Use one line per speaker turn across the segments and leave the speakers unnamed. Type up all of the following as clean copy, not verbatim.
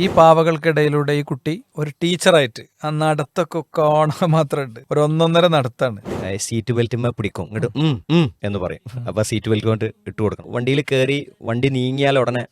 ഈ പാവകൾക്കിടയിലൂടെ ഈ കുട്ടി ഒരു ടീച്ചറായിട്ട് ആ നടത്തൊക്കെ കാണാൻ മാത്രമുണ്ട്. ഒരു ഒന്നൊന്നര നടത്താണ്.
സീറ്റ് ബെൽറ്റ് പിടിക്കും ഇങ്ങോട്ട് എന്ന് പറയും. അപ്പൊ സീറ്റ് ബെൽറ്റ് കൊണ്ട് ഇട്ട് കൊടുക്കണം. വണ്ടിയിൽ കയറി വണ്ടി നീങ്ങിയാൽ ഉടനെ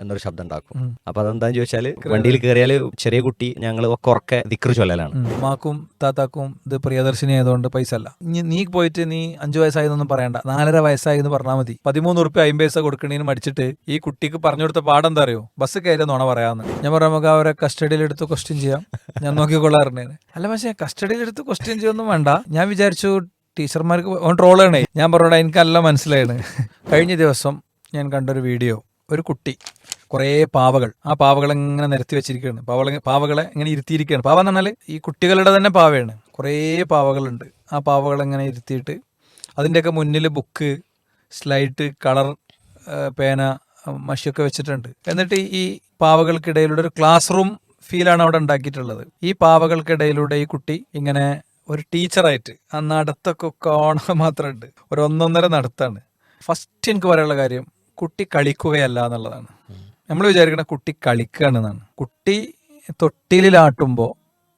എന്നൊരു ശബ്ദം ഉണ്ടാക്കും. അപ്പൊ അതെന്താന്ന് ചോദിച്ചാല് വണ്ടിയിൽ കയറിയാൽ ചെറിയ കുട്ടി ഞങ്ങൾ ഉറക്കെ ദിക്ർ ചൊല്ലലാണ്.
മാക്കും താത്താക്കും ഇത് പ്രിയദർശിനി ആയതുകൊണ്ട് പൈസ അല്ല. നീ പോയിട്ട് നീ 5 വയസ്സായെന്നൊന്നും പറയണ്ട, 4.5 വയസ്സായി എന്ന് പറഞ്ഞാൽ മതി. 13 ഉറുപ്പ്യ 50 പൈസ കൊടുക്കണേന് മടിച്ചിട്ട് ഈ കുട്ടിക്ക് പറഞ്ഞു കൊടുത്ത പാഠം എന്താ അറിയോ? ബസ് കയറി നുണ പറയാന്ന്. ഞാൻ പറയാം നമുക്ക് അവരെ കസ്റ്റഡിയിലെടുത്ത് ക്വസ്റ്റ്യൻ ചെയ്യാം, ഞാൻ നോക്കിക്കൊള്ളാറുണ്ടേ. അല്ല പക്ഷേ കസ്റ്റഡിയിലെടുത്ത് ക്വസ്റ്റ്യൻ ചെയ്യൊന്നും വേണ്ട. ഞാൻ വിചാരിച്ചു ടീച്ചർമാർക്ക് ട്രോൾ ചെയ്യണേ. ഞാൻ പറഞ്ഞോടാ എനിക്കല്ല മനസ്സിലായാണ്. കഴിഞ്ഞ ദിവസം ഞാൻ കണ്ടൊരു വീഡിയോ, ഒരു കുട്ടി കുറേ പാവകൾ, ആ പാവകളെ ഇങ്ങനെ നിരത്തി വെച്ചിരിക്കുകയാണ്. പാവകളെ ഇങ്ങനെ ഇരുത്തിയിരിക്കുകയാണ്. പാവ എന്ന് പറഞ്ഞാൽ ഈ കുട്ടികളുടെ തന്നെ പാവയാണ്. കുറേ പാവകളുണ്ട്. ആ പാവകളെ ഇങ്ങനെ ഇരുത്തിയിട്ട് അതിൻ്റെയൊക്കെ മുന്നിൽ ബുക്ക്, സ്ലൈറ്റ്, കളർ പേന, മഷിയൊക്കെ വെച്ചിട്ടുണ്ട്. എന്നിട്ട് ഈ പാവകൾക്കിടയിലൂടെ ഒരു ക്ലാസ് റൂം ഫീലാണ് അവിടെ ഉണ്ടാക്കിയിട്ടുള്ളത്. ഈ പാവകൾക്കിടയിലൂടെ ഈ കുട്ടി ഇങ്ങനെ ഒരു ടീച്ചറായിട്ട് ആ നടത്തൊക്കെ കാണാൻ മാത്രമുണ്ട്. ഒരു ഒന്നൊന്നര നടത്താണ്. ഫസ്റ്റ് എനിക്ക് പറയാനുള്ള കാര്യം, കുട്ടി കളിക്കുകയല്ല എന്നുള്ളതാണ്. നമ്മൾ വിചാരിക്കണ കുട്ടി കളിക്കുകയാണെന്നാണ്. കുട്ടി തൊട്ടിലാട്ടുമ്പോൾ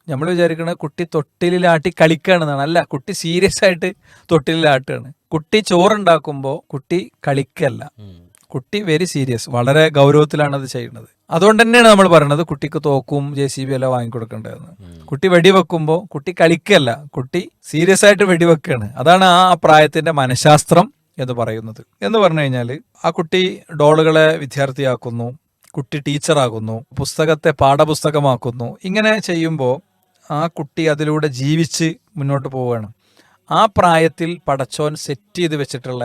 നമ്മൾ വിചാരിക്കണ കുട്ടി തൊട്ടിലാട്ടി കളിക്കുകയാണെന്നാണ്. അല്ല, കുട്ടി സീരിയസ് ആയിട്ട് തൊട്ടിലാട്ടുകയാണ്. കുട്ടി ചോറുണ്ടാക്കുമ്പോൾ കുട്ടി കളിക്കല്ല, കുട്ടി വെരി സീരിയസ്, വളരെ ഗൗരവത്തിലാണ് അത് ചെയ്യുന്നത്. അതുകൊണ്ട് തന്നെയാണ് നമ്മൾ പറയുന്നത് കുട്ടിക്ക് തോക്കും JCB എല്ലാം വാങ്ങിക്കൊടുക്കേണ്ടതെന്ന്. കുട്ടി വെടിവെക്കുമ്പോൾ കുട്ടി കളിക്കല്ല, കുട്ടി സീരിയസ് ആയിട്ട് വെടിവെക്കുകയാണ്. അതാണ് ആ പ്രായത്തിന്റെ മനഃശാസ്ത്രം എന്ന് പറയുന്നത്. എന്ന് പറഞ്ഞു കഴിഞ്ഞാൽ ആ കുട്ടി ഡോളുകളെ വിദ്യാർത്ഥിയാക്കുന്നു, കുട്ടി ടീച്ചറാകുന്നു, പുസ്തകത്തെ പാഠപുസ്തകമാക്കുന്നു. ഇങ്ങനെ ചെയ്യുമ്പോൾ ആ കുട്ടി അതിലൂടെ ജീവിച്ച് മുന്നോട്ട് പോവുകയാണ്. ആ പ്രായത്തിൽ പടച്ചോൻ സെറ്റ് ചെയ്ത് വെച്ചിട്ടുള്ള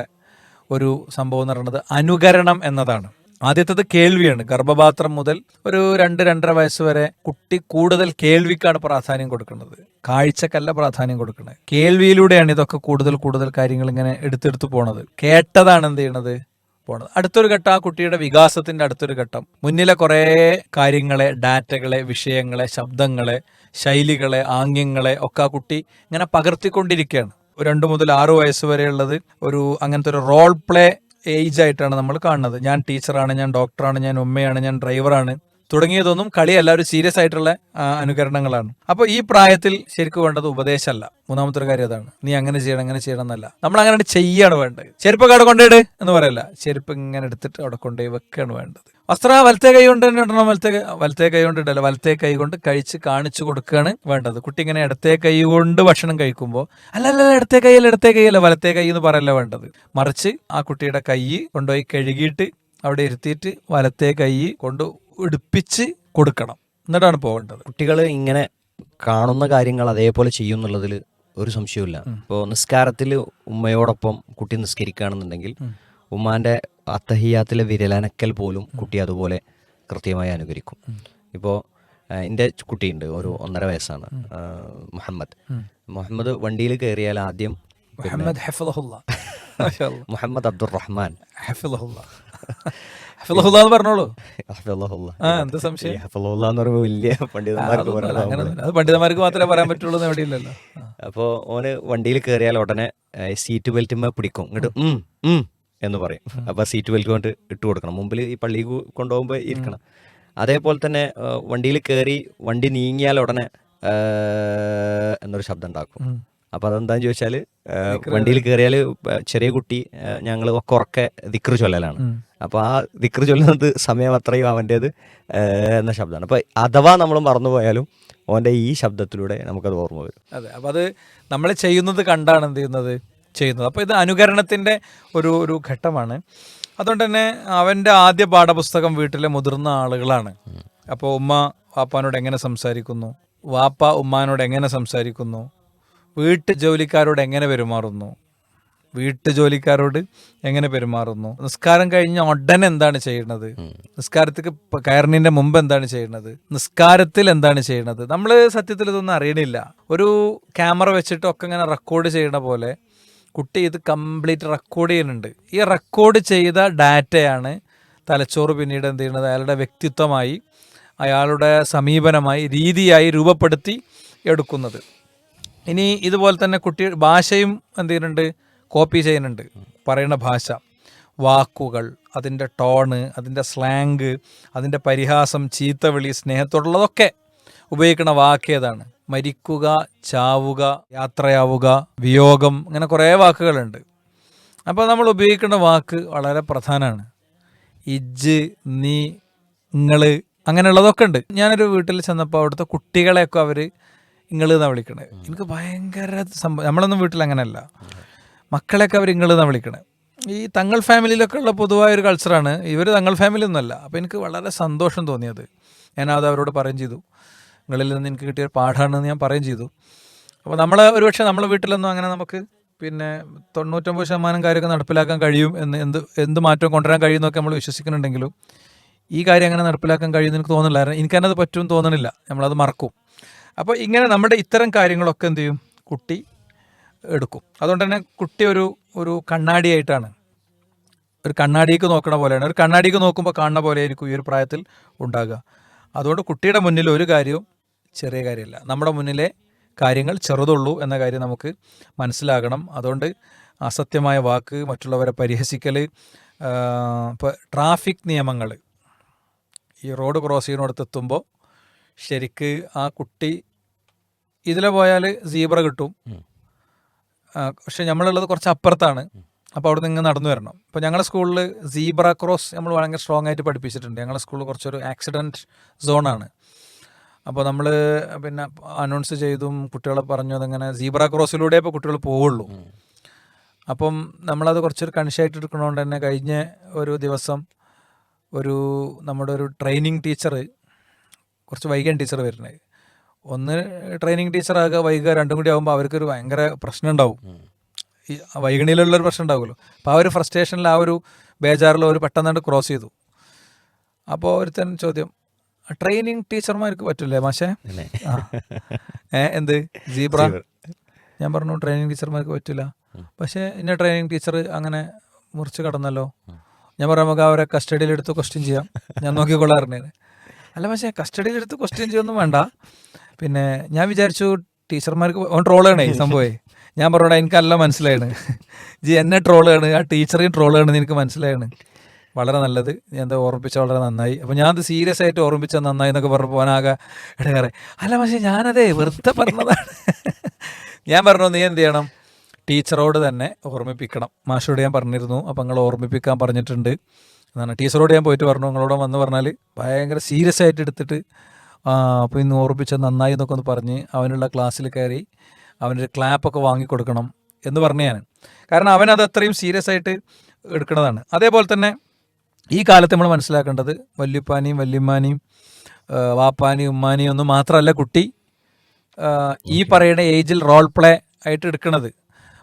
ഒരു സംഭവം എന്ന് പറയുന്നത് അനുകരണം എന്നതാണ്. ആദ്യത്തേത് കേൾവിയാണ്. ഗർഭപാത്രം മുതൽ ഒരു 2-2.5 വയസ്സ് വരെ കുട്ടി കൂടുതൽ കേൾവിക്കാണ് പ്രാധാന്യം കൊടുക്കുന്നത്, കാഴ്ചക്കല്ല പ്രാധാന്യം കൊടുക്കുന്നത്. കേൾവിയിലൂടെയാണ് ഇതൊക്കെ കൂടുതൽ കാര്യങ്ങൾ ഇങ്ങനെ എടുത്തെടുത്ത് പോണത്. കേട്ടതാണ് എന്ത് ചെയ്യണത്, പോണത്. അടുത്തൊരു ഘട്ടം ആ കുട്ടിയുടെ വികാസത്തിന്റെ അടുത്തൊരു ഘട്ടം, മുന്നിലെ കുറേ കാര്യങ്ങളെ, ഡാറ്റകളെ, വിഷയങ്ങളെ, ശബ്ദങ്ങളെ, ശൈലികളെ, ആംഗ്യങ്ങളെ ഒക്കെ ആ കുട്ടി ഇങ്ങനെ പകർത്തിക്കൊണ്ടിരിക്കുകയാണ്. 2 മുതൽ 6 വയസ്സ് വരെയുള്ളത് ഒരു അങ്ങനത്തെ ഒരു റോൾ പ്ലേ ഏജ് ആയിട്ടാണ് നമ്മൾ കാണുന്നത്. ഞാൻ ടീച്ചറാണ്, ഞാൻ ഡോക്ടറാണ്, ഞാൻ ഉമ്മയാണ്, ഞാൻ ഡ്രൈവറാണ് തുടങ്ങിയതൊന്നും കളിയല്ല, ഒരു സീരിയസ് ആയിട്ടുള്ള അനുകരണങ്ങളാണ്. അപ്പോൾ ഈ പ്രായത്തിൽ ശരിക്കും വേണ്ടത് ഉപദേശമല്ല. മൂന്നാമത്തെ ഒരു കാര്യം അതാണ്. നീ അങ്ങനെ ചെയ്യണം എന്നല്ല, നമ്മൾ അങ്ങനെ ചെയ്യാണ് വേണ്ടത്. ചെരുപ്പൊക്കെ അവിടെ കൊണ്ടിട് എന്ന് പറയല്ല, ചെരുപ്പ് ഇങ്ങനെ എടുത്തിട്ട് അവിടെ കൊണ്ടുപോയി വെക്കുകയാണ് വേണ്ടത്. വസ്ത്രം വലത്തേ കൈ കൊണ്ട് തന്നെ ഇടണം, വലത്തേ കൈ കൊണ്ട് ഇടല്ല, വലത്തേ കൈ കൊണ്ട് കഴിച്ച് കാണിച്ചു കൊടുക്കുകയാണ് വേണ്ടത്. കുട്ടി ഇങ്ങനെ ഇടത്തേ കൈ കൊണ്ട് ഭക്ഷണം കഴിക്കുമ്പോൾ അല്ലല്ല ഇടത്തേ കൈയല്ല വലത്തേ കൈ എന്ന് പറയല്ല വേണ്ടത്. മറിച്ച് ആ കുട്ടിയുടെ കൈ കൊണ്ടുപോയി കഴുകിയിട്ട് അവിടെ ഇരുത്തിയിട്ട് വലത്തേ കൈ കൊണ്ട് ഉടുപ്പിച്ച് കൊടുക്കണം, എന്നിട്ടാണ് പോകേണ്ടത്.
കുട്ടികൾ ഇങ്ങനെ കാണുന്ന കാര്യങ്ങൾ അതേപോലെ ചെയ്യുന്നുള്ളതിൽ ഒരു സംശയമില്ല. ഇപ്പോൾ നിസ്കാരത്തിൽ ഉമ്മയോടൊപ്പം കുട്ടി നിസ്കരിക്കുകയാണെന്നുണ്ടെങ്കിൽ ഉമ്മാന്റെ അത്തഹിയാത്തിലെ വിരലനക്കൽ പോലും കുട്ടി അതുപോലെ കൃത്യമായി അനുകരിക്കും. ഇപ്പോൾ എൻ്റെ കുട്ടിയുണ്ട്, ഒരു 1.5 വയസ്സാണ്, മുഹമ്മദ് വണ്ടിയിൽ കയറിയാൽ ആദ്യം മുഹമ്മദ് അബ്ദുറഹ്മാൻ
പറഞ്ഞോളൂ.
എന്താ സംശയം? വലിയ
പണ്ഡിതന്മാർക്ക് മാത്രമേ പറയാൻ പറ്റുള്ളൂ, എവിടെയില്ലല്ലോ.
അപ്പോൾ ഓന് വണ്ടിയിൽ കയറിയാൽ ഉടനെ സീറ്റ് ബെൽറ്റ് പിടിക്കും, ഇങ്ങോട്ട് എന്ന് പറയും. അപ്പൊ സീറ്റ് ബെൽറ്റ് കൊണ്ട് ഇട്ട് കൊടുക്കണം. മുമ്പിൽ ഈ പള്ളിയിൽ കൊണ്ടുപോകുമ്പോൾ ഇരിക്കണം. അതേപോലെ തന്നെ വണ്ടിയിൽ കയറി വണ്ടി നീങ്ങിയാൽ ഉടനെ എന്നൊരു ശബ്ദം ഉണ്ടാക്കും. അപ്പൊ അതെന്താന്ന് ചോദിച്ചാല് വണ്ടിയിൽ കയറിയാൽ ചെറിയ കുട്ടി ഞങ്ങൾ ഉറക്കെ ദിക്ർ ചൊല്ലലാണ്. അപ്പൊ ആ ദിക്ർ ചൊല്ലുന്നത് സമയം അത്രയും അവൻ്റേത് എന്ന ശബ്ദമാണ്. അപ്പൊ അഥവാ നമ്മൾ മറന്നുപോയാലും അവൻ്റെ ഈ ശബ്ദത്തിലൂടെ നമുക്കത് ഓർമ്മ വരും.
അതെ, അപ്പൊ അത് നമ്മൾ ചെയ്യുന്നത് കണ്ടാണ് എന്ത് ചെയ്യുന്നത്. അപ്പോൾ ഇത് അനുകരണത്തിൻ്റെ ഒരു ഘട്ടമാണ്. അതുകൊണ്ട് തന്നെ അവൻ്റെ ആദ്യ പാഠപുസ്തകം വീട്ടിലെ മുതിർന്ന ആളുകളാണ്. അപ്പോൾ ഉമ്മ വാപ്പാനോട് എങ്ങനെ സംസാരിക്കുന്നു, വാപ്പ ഉമ്മാനോട് എങ്ങനെ സംസാരിക്കുന്നു, വീട്ടു ജോലിക്കാരോട് എങ്ങനെ പെരുമാറുന്നു, നിസ്കാരം കഴിഞ്ഞ ഉടനെ എന്താണ് ചെയ്യുന്നത്, നിസ്കാരത്തിൽ കയറിനതിൻ്റെ മുമ്പ് എന്താണ് ചെയ്യുന്നത്, നിസ്കാരത്തിൽ എന്താണ് ചെയ്യുന്നത്. നമ്മൾ സത്യത്തിൽ ഇതൊന്നും അറിയണില്ല. ഒരു ക്യാമറ വെച്ചിട്ട് ഒക്കെ ഇങ്ങനെ റെക്കോർഡ് ചെയ്യണ പോലെ കുട്ടി ഇത് കംപ്ലീറ്റ് റെക്കോർഡ് ചെയ്യുന്നുണ്ട്. ഈ റെക്കോർഡ് ചെയ്ത ഡാറ്റയാണ് തലച്ചോറ് പിന്നീട് എന്ത് ചെയ്യുന്നത്, അയാളുടെ വ്യക്തിത്വമായി, അയാളുടെ സമീപനമായി, രീതിയായി രൂപപ്പെടുത്തി എടുക്കുന്നത്. ഇനി ഇതുപോലെ തന്നെ കുട്ടി ഭാഷയും എന്ത് ചെയ്യുന്നുണ്ട്, കോപ്പി ചെയ്യുന്നുണ്ട്. പറയുന്ന ഭാഷ വാക്കുകൾ, അതിൻ്റെ ടോണ്, അതിൻ്റെ സ്ലാങ്, അതിൻ്റെ പരിഹാസം, ചീത്തവിളി, സ്നേഹത്തോടുള്ളതൊക്കെ ഉപയോഗിക്കുന്ന വാക്ക് ഏതാണ്? മരിക്കുക, ചാവുക, യാത്രയാവുക, വിയോഗം, അങ്ങനെ കുറേ വാക്കുകളുണ്ട്. അപ്പോൾ നമ്മൾ ഉപയോഗിക്കുന്ന വാക്ക് വളരെ പ്രധാനമാണ്. ഇജ്ജ്, നീ, ഇങ്ങള്, അങ്ങനെയുള്ളതൊക്കെ ഉണ്ട്. ഞാനൊരു വീട്ടിൽ ചെന്നപ്പോൾ അവിടുത്തെ കുട്ടികളെയൊക്കെ അവർ ഇങ്ങള് എന്നാണ് വിളിക്കണത്. എനിക്ക് ഭയങ്കര നമ്മളൊന്നും വീട്ടിൽ അങ്ങനെയല്ല, മക്കളെയൊക്കെ അവർ ഇങ്ങള് എന്നാണ് വിളിക്കണത്. ഈ തങ്ങൾ ഫാമിലിയിലൊക്കെ ഉള്ള പൊതുവായൊരു കൾച്ചറാണ്. ഇവർ തങ്ങൾ ഫാമിലി ഒന്നുമല്ല. അപ്പോൾ എനിക്ക് വളരെ സന്തോഷം തോന്നിയത്. ഞാനത് അവരോട് പറയുകയും ചെയ്തു. നിങ്ങളിൽ നിന്ന് എനിക്ക് കിട്ടിയ പാഠമാണെന്ന് ഞാൻ പറയുകയും ചെയ്തു. അപ്പോൾ നമ്മൾ ഒരുപക്ഷെ നമ്മളെ വീട്ടിലൊന്നും അങ്ങനെ നമുക്ക് 99% കാര്യമൊക്കെ നടപ്പിലാക്കാൻ കഴിയും എന്ത് മാറ്റം കൊണ്ടുവരാൻ കഴിയുമെന്നൊക്കെ നമ്മൾ വിശ്വസിക്കുന്നുണ്ടെങ്കിലും ഈ കാര്യം അങ്ങനെ നടപ്പിലാക്കാൻ കഴിയുമെന്ന് എനിക്ക് തോന്നുന്നില്ല. കാരണം എനിക്കതിനത് പറ്റുമെന്ന് തോന്നണില്ല. നമ്മളത് മറക്കും. അപ്പോൾ ഇങ്ങനെ നമ്മുടെ ഇത്തരം കാര്യങ്ങളൊക്കെ എന്ത് ചെയ്യും? കുട്ടി എടുക്കും. അതുകൊണ്ട് തന്നെ കുട്ടി ഒരു കണ്ണാടിയായിട്ടാണ്, ഒരു കണ്ണാടിക്ക് നോക്കണ പോലെയാണ്. ഒരു കണ്ണാടിക്ക് നോക്കുമ്പോൾ കാണുന്ന പോലെ ആയിരിക്കും ഈ ഒരു പ്രായത്തിൽ ഉണ്ടാകുക. അതുകൊണ്ട് കുട്ടിയുടെ മുന്നിൽ ഒരു കാര്യവും ചെറിയ കാര്യമില്ല. നമ്മുടെ മുന്നിലെ കാര്യങ്ങൾ ചെറുതുള്ളൂ എന്ന കാര്യം നമുക്ക് മനസ്സിലാകണം. അതുകൊണ്ട് അസത്യമായ വാക്ക്, മറ്റുള്ളവരെ പരിഹസിക്കൽ, ഇപ്പോൾ ട്രാഫിക് നിയമങ്ങൾ, ഈ റോഡ് ക്രോസ് ചെയ്യുന്നിടത്തെത്തുമ്പോൾ ശരിക്ക് ആ കുട്ടി ഇതിലെ പോയാൽ സീബ്ര കിട്ടും, പക്ഷെ നമ്മളുള്ളത് കുറച്ച് അപ്പുറത്താണ്. അപ്പോൾ അവിടെ നിന്ന് നടന്നു വരണം. ഇപ്പോൾ ഞങ്ങളുടെ സ്കൂളിൽ സീബ്ര ക്രോസ് നമ്മൾ ഭയങ്കര സ്ട്രോങ് ആയിട്ട് പഠിപ്പിച്ചിട്ടുണ്ട്. ഞങ്ങളുടെ സ്കൂളിൽ കുറച്ചൊരു ആക്സിഡൻറ്റ് സോണാണ്. അപ്പോൾ നമ്മൾ പിന്നെ അനൗൺസ് ചെയ്തും കുട്ടികളെ പറഞ്ഞു അതങ്ങനെ സീബ്ര ക്രോസിലൂടെ ഇപ്പോൾ കുട്ടികൾ പോവുള്ളൂ. അപ്പം നമ്മളത് കുറച്ചൊരു കൺഷ്യായിട്ട് എടുക്കണോണ്ട് തന്നെ കഴിഞ്ഞ ഒരു ദിവസം നമ്മുടെ ഒരു ട്രെയിനിങ് ടീച്ചർ, കുറച്ച് വൈകാൻ ടീച്ചർ വരുന്നത്, ഒന്ന് ട്രെയിനിങ് ടീച്ചറാകുക, വൈകുക, രണ്ടും കൂടി ആകുമ്പോൾ അവർക്കൊരു ഭയങ്കര പ്രശ്നം ഉണ്ടാവും. ഈ വൈകണിയിലുള്ളൊരു പ്രശ്നം ഉണ്ടാവുമല്ലോ. അപ്പോൾ ആ ഒരു ഫ്രസ്ട്രേഷനിൽ, ആ ഒരു ബേജാറിൽ ഒരു പെട്ടെന്നാണ്ട് ക്രോസ് ചെയ്തു. അപ്പോൾ ഒരുത്തൻ ചോദ്യം, ട്രെയിനിങ് ടീച്ചർമാർക്ക് പറ്റില്ലേ മാഷേ? എന്ത് സീബ്ര? ഞാൻ പറഞ്ഞു ട്രെയിനിങ് ടീച്ചർമാർക്ക് പറ്റില്ല. പക്ഷേ ഇന്ന ട്രെയിനിങ് ടീച്ചർ അങ്ങനെ മുറിച്ച് കടന്നല്ലോ. ഞാൻ പറഞ്ഞു നമുക്ക് അവരെ കസ്റ്റഡിയിലെടുത്ത് ക്വസ്റ്റ്യൻ ചെയ്യാം, ഞാൻ നോക്കിക്കൊള്ളാറുണ്ട്. അല്ല പക്ഷേ കസ്റ്റഡിയിലെടുത്ത് ക്വസ്റ്റ്യൻ ചെയ്യൊന്നും വേണ്ട. പിന്നെ ഞാൻ വിചാരിച്ചു ടീച്ചർമാർക്ക് ട്രോളാണ് ഈ സംഭവമേ. ഞാൻ പറഞ്ഞോടാ എനിക്കല്ല മനസ്സിലായാണ്, എന്നെ ട്രോളാണ്, ആ ടീച്ചറേയും ട്രോളാണെന്ന് എനിക്ക് മനസ്സിലായാണ്. വളരെ നല്ലത്, ഞാൻ എന്താ ഓർമ്മിപ്പിച്ച വളരെ നന്നായി. അപ്പോൾ ഞാനത് സീരിയസ് ആയിട്ട് ഓർമ്മിച്ചാൽ നന്നായി എന്നൊക്കെ പറഞ്ഞപ്പോൾ പോകാനാകെ ഇടകേറെ. അല്ല പക്ഷേ ഞാനതേ വെറുതെ പറഞ്ഞതാണ്. ഞാൻ പറഞ്ഞു നീ എന്ത് ചെയ്യണം, ടീച്ചറോട് തന്നെ ഓർമ്മിപ്പിക്കണം. മാഷോട് ഞാൻ പറഞ്ഞിരുന്നു, അപ്പോൾ നിങ്ങൾ ഓർമ്മിപ്പിക്കാൻ പറഞ്ഞിട്ടുണ്ട് എന്നാണ്. ടീച്ചറോട് ഞാൻ പോയിട്ട് പറഞ്ഞു, നിങ്ങളോട് വന്ന് പറഞ്ഞാൽ ഭയങ്കര സീരിയസ് ആയിട്ട് എടുത്തിട്ട് അപ്പോൾ ഇന്ന് ഓർമ്മിപ്പിച്ചാൽ നന്നായി എന്നൊക്കെ ഒന്ന് പറഞ്ഞ് അവനുള്ള ക്ലാസ്സിൽ കയറി അവനൊരു ക്ലാപ്പൊക്കെ വാങ്ങിക്കൊടുക്കണം എന്ന് പറഞ്ഞു ഞാൻ. കാരണം അവനത് അത്രയും സീരിയസ് ആയിട്ട് എടുക്കുന്നതാണ്. അതേപോലെ തന്നെ ഈ കാലത്ത് നമ്മൾ മനസ്സിലാക്കേണ്ടത് വല്യുപ്പാനെയും വല്യമ്മാനെയും വാപ്പാനെയും ഉമ്മാനെയും ഒന്നും മാത്രമല്ല കുട്ടി ഈ പറയുന്ന ഏജിൽ റോൾ പ്ലേ ആയിട്ട് എടുക്കുന്നത്,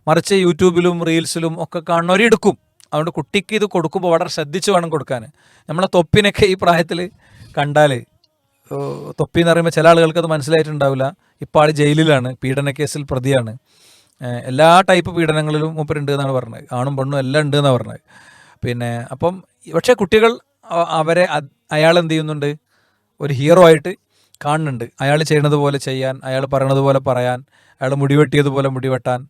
മറിച്ച് യൂട്യൂബിലും റീൽസിലും ഒക്കെ കാണുന്നവരെടുക്കും. അതുകൊണ്ട് കുട്ടിക്ക് ഇത് കൊടുക്കുമ്പോൾ വളരെ ശ്രദ്ധിച്ച് വേണം കൊടുക്കാൻ. നമ്മളെ തൊപ്പിനൊക്കെ ഈ പ്രായത്തിൽ കണ്ടാൽ, തൊപ്പി എന്ന് പറയുമ്പോൾ ചില ആളുകൾക്ക് അത് മനസ്സിലായിട്ടുണ്ടാവില്ല. ഇപ്പോൾ ആൾ ജയിലിലാണ്, പീഡന കേസിൽ പ്രതിയാണ്. എല്ലാ ടൈപ്പ് പീഡനങ്ങളിലും മൂപ്പരുണ്ട് എന്നാണ് പറഞ്ഞത്. ആണും പെണ്ണും എല്ലാം ഉണ്ട് എന്നാണ് പറഞ്ഞത്. പിന്നെ അപ്പം പക്ഷേ കുട്ടികൾ അയാൾ എന്ത് ചെയ്യുന്നുണ്ട്, ഒരു ഹീറോ ആയിട്ട് കാണുന്നുണ്ട്. അയാൾ ചെയ്യണത് പോലെ ചെയ്യാൻ, അയാൾ പറയണത് പോലെ പറയാൻ, അയാൾ മുടിവെട്ടിയതുപോലെ മുടിവെട്ടാൻ.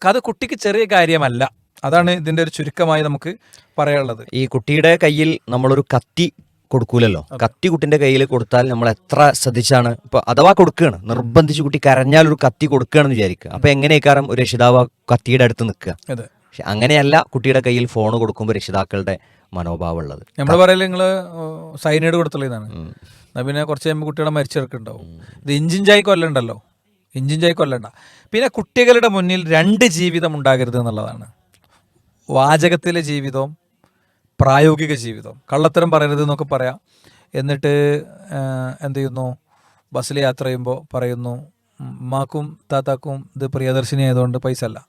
അത് കുട്ടിക്ക് ചെറിയ കാര്യമല്ല. അതാണ് ഇതിൻ്റെ ഒരു ചുരുക്കമായി നമുക്ക് പറയാനുള്ളത്.
ഈ കുട്ടിയുടെ കയ്യിൽ നമ്മളൊരു കത്തി കൊടുക്കൂലല്ലോ. കത്തി കുട്ടിന്റെ കയ്യിൽ കൊടുത്താൽ നമ്മൾ എത്ര ശ്രദ്ധിച്ചാണ്, ഇപ്പൊ അഥവാ കൊടുക്കുകയാണ്, നിർബന്ധിച്ച് കുട്ടി കരഞ്ഞാൽ ഒരു കത്തി കൊടുക്കുകയാണെന്ന് വിചാരിക്കുക. അപ്പൊ എങ്ങനെയൊക്കെ ഒരു രക്ഷിതാവ് കത്തിയുടെ അടുത്ത് നിൽക്കുക? പക്ഷെ അങ്ങനെയല്ല കുട്ടിയുടെ കയ്യിൽ ഫോൺ കൊടുക്കുമ്പോൾ രക്ഷിതാക്കളുടെ മനോഭാവം ഉള്ളത്.
നമ്മൾ പറയല് നിങ്ങൾ സൈനൈഡ് കൊടുത്തുള്ളതാണ്, പിന്നെ കുറച്ച് കഴിയുമ്പോൾ കുട്ടികളെ മരിച്ചെടുക്കുന്നുണ്ടാവും. ഇത് ഇഞ്ചിഞ്ചായി കൊല്ലണ്ടല്ലോ, ഇഞ്ചിഞ്ചായി കൊല്ലണ്ട. പിന്നെ കുട്ടികളുടെ മുന്നിൽ രണ്ട് ജീവിതം ഉണ്ടാകരുത് എന്നുള്ളതാണ്. വാചകത്തിലെ ജീവിതവും പ്രായോഗിക ജീവിതം. കള്ളത്തരം പറയരുത് എന്നൊക്കെ പറയാം. എന്നിട്ട് എന്ത് ചെയ്യുന്നു, ബസ്സിൽ യാത്ര ചെയ്യുമ്പോൾ പറയുന്നു ഉമ്മാക്കും താത്താക്കും ഇത് പ്രിയദർശിനി ആയതുകൊണ്ട് പൈസ അല്ല,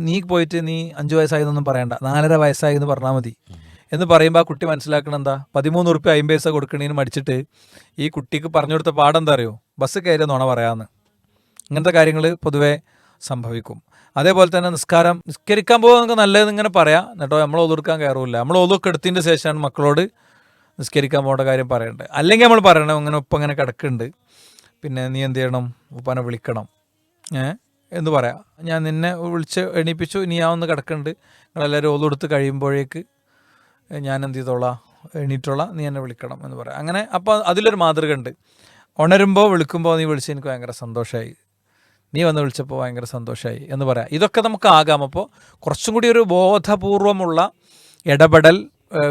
നീ പോയിട്ട് നീ 5 വയസ്സായെന്നൊന്നും പറയണ്ട, 4.5 വയസ്സായി എന്ന് പറഞ്ഞാൽ മതി എന്ന് പറയുമ്പോൾ ആ കുട്ടി മനസ്സിലാക്കണം എന്താ, 13 ഉറുപ്പ്യ 50 പൈസ കൊടുക്കണേന് മടിച്ചിട്ട് ഈ കുട്ടിക്ക് പറഞ്ഞു കൊടുത്ത പാഠം എന്താ അറിയോ, ബസ് കയറി നുണ പറയാമെന്ന്. ഇങ്ങനത്തെ കാര്യങ്ങൾ പൊതുവേ സംഭവിക്കും. അതേപോലെ തന്നെ നിസ്കരിക്കാൻ പോകുക നമുക്ക് നല്ലതെന്ന് ഇങ്ങനെ പറയാം, എന്നിട്ടോ നമ്മൾ ഒതുക്കാൻ കയറില്ല. നമ്മൾ ഒതുക്കെ എടുത്തതിൻ്റെ ശേഷമാണ് മക്കളോട് നിസ്കരിക്കാൻ പോകേണ്ട കാര്യം പറയേണ്ടത്. അല്ലെങ്കിൽ നമ്മൾ പറയണം ഇങ്ങനെ ഉപ്പ ഇങ്ങനെ കിടക്കുന്നുണ്ട്, പിന്നെ നീ എന്ത് ചെയ്യണം, ഉപ്പാനെ വിളിക്കണം എന്ന് പറയാം. ഞാൻ നിന്നെ വിളിച്ച് എണീപ്പിച്ചു, ഇനി ഞാൻ ഒന്ന് കിടക്കുന്നുണ്ട്, നിങ്ങളെല്ലാവരും ഓതെടുത്ത് കഴിയുമ്പോഴേക്ക് ഞാൻ എന്ത് ചെയ്തോളാം, എണീറ്റോളാം, നീ എന്നെ വിളിക്കണം എന്ന് പറയാം. അങ്ങനെ അപ്പോൾ അതിലൊരു മാതൃക ഉണ്ട്. ഉണരുമ്പോൾ വിളിക്കുമ്പോൾ നീ വിളിച്ച് എനിക്ക് ഭയങ്കര സന്തോഷമായി, നീ വന്ന് വിളിച്ചപ്പോൾ ഭയങ്കര സന്തോഷമായി എന്ന് പറയാം. ഇതൊക്കെ നമുക്ക് ആകാം. അപ്പോൾ കുറച്ചും കൂടി ഒരു ബോധപൂർവമുള്ള ഇടപെടൽ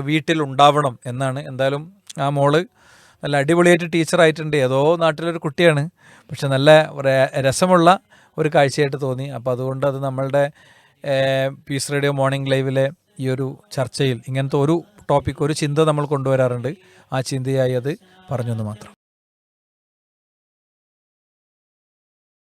വീട്ടിലുണ്ടാവണം എന്നാണ്. എന്തായാലും ആ മോള് നല്ല അടിപൊളിയായിട്ട് ടീച്ചറായിട്ടുണ്ട്. ഏതോ നാട്ടിലൊരു കുട്ടിയാണ്, പക്ഷെ നല്ല രസമുള്ള ഒരു കാഴ്ചയായിട്ട് തോന്നി. അപ്പോൾ അതുകൊണ്ട് അത് നമ്മളുടെ പീസ് റേഡിയോ മോർണിംഗ് ലൈവിലെ ഈ ഒരു ചർച്ചയിൽ ഇങ്ങനത്തെ ഒരു ടോപ്പിക്, ഒരു ചിന്ത നമ്മൾ കൊണ്ടുവരാറുണ്ട്. ആ ചിന്തയായി അത് പറഞ്ഞെന്ന് മാത്രം.